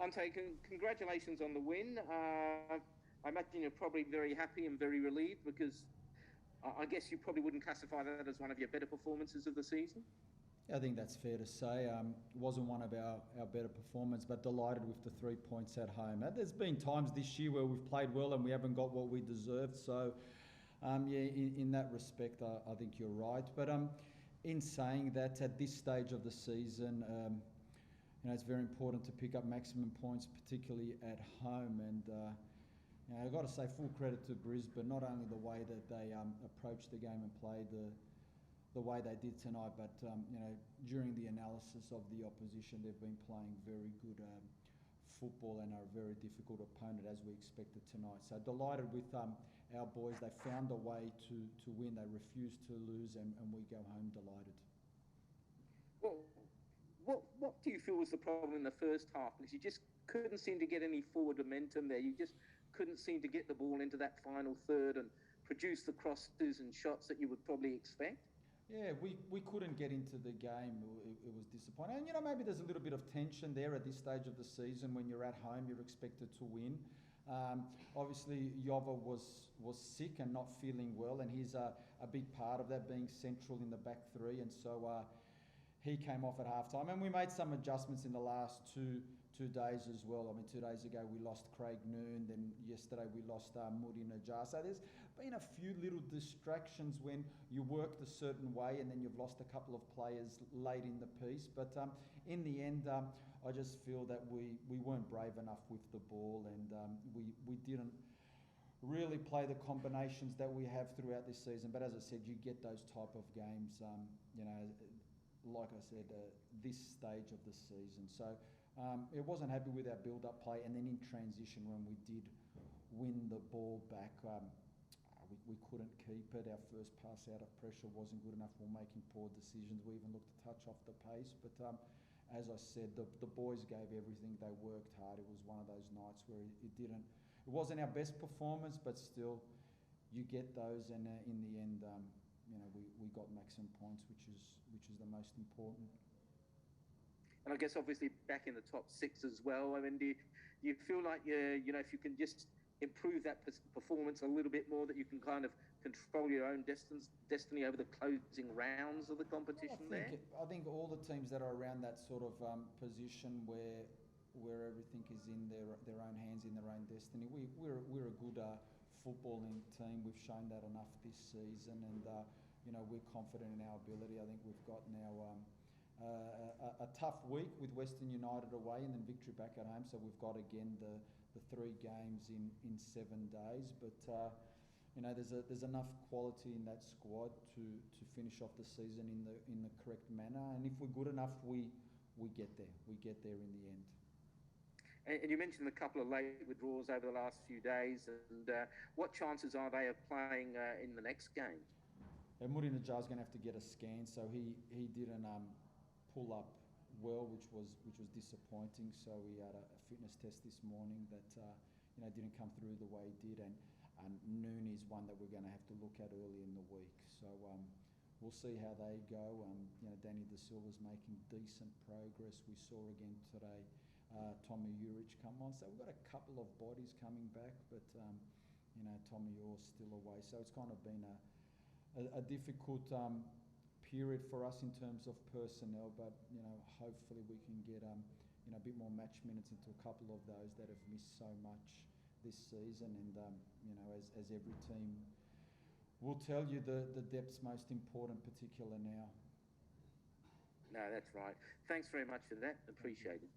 Ante, congratulations on the win. I imagine you're probably very happy and very relieved because I guess you probably wouldn't classify that as one of your better performances of the season. I think that's fair to say. It wasn't one of our better performances, but delighted with the 3 points at home. There's been times this year where we've played well and we haven't got what we deserved. So, in that respect, I think you're right. But in saying that, at this stage of the season, it's very important to pick up maximum points, particularly at home. And I've got to say full credit to Brisbane, not only the way that they approached the game and played the way they did tonight, but during the analysis of the opposition, they've been playing very good football and are a very difficult opponent, as we expected tonight. So delighted with our boys. They found a way to win. They refused to lose, and we go home delighted. Well, what do you feel was the problem in the first half? Because you just couldn't seem to get any forward momentum there. You just couldn't seem to get the ball into that final third and produce the crosses and shots that you would probably expect. Yeah, we couldn't get into the game. It was disappointing. And, maybe there's a little bit of tension there at this stage of the season. When you're at home, you're expected to win. Obviously, Jova was sick and not feeling well, and he's a big part of that, being central in the back three. And so he came off at halftime, and we made some adjustments in the last two days as well. I mean, 2 days ago we lost Craig Noon, then yesterday we lost Moody Najjar. So there's been a few little distractions when you worked a certain way and then you've lost a couple of players late in the piece. But in the end, I just feel that we weren't brave enough with the ball, and we didn't really play the combinations that we have throughout this season. But as I said, you get those type of games, like I said, this stage of the season. So it wasn't happy with our build-up play, and then in transition when we did win the ball back, we couldn't keep it. Our first pass out of pressure wasn't good enough. We were making poor decisions. We even looked a touch off the pace. But as I said, the boys gave everything. They worked hard. It was one of those nights where it wasn't our best performance, but still you get those, and in the end, we got maximum points, which is the most important. And I guess obviously back in the top six as well. I mean, do you feel like if you can just improve that performance a little bit more, that you can kind of control your own destiny over the closing rounds of the competition I think all the teams that are around that sort of position where everything is in their own hands, in their own destiny. We're a good footballing team. We've shown that enough this season, and we're confident in our ability. I think we've got now a tough week with Western United away, and then victory back at home. So we've got again the 3 games in 7 days. But there's enough quality in that squad to finish off the season in the correct manner. And if we're good enough, we get there. We get there in the end. And you mentioned a couple of late withdrawals over the last few days. And what chances are they of playing in the next game? Moody Najjar's going to have to get a scan, so he didn't pull up well, which was disappointing. So he had a fitness test this morning that didn't come through the way he did, and Noon is one that we're going to have to look at early in the week. So we'll see how they go. Danny De Silva's making decent progress. We saw again today Tommy Urich come on. So we've got a couple of bodies coming back, but Tommy Orr's still away. So it's kind of been a difficult period for us in terms of personnel, but hopefully we can get a bit more match minutes into a couple of those that have missed so much this season. And as every team will tell you, the depth's most important, particular now. No, that's right. Thanks very much for that. Appreciate it.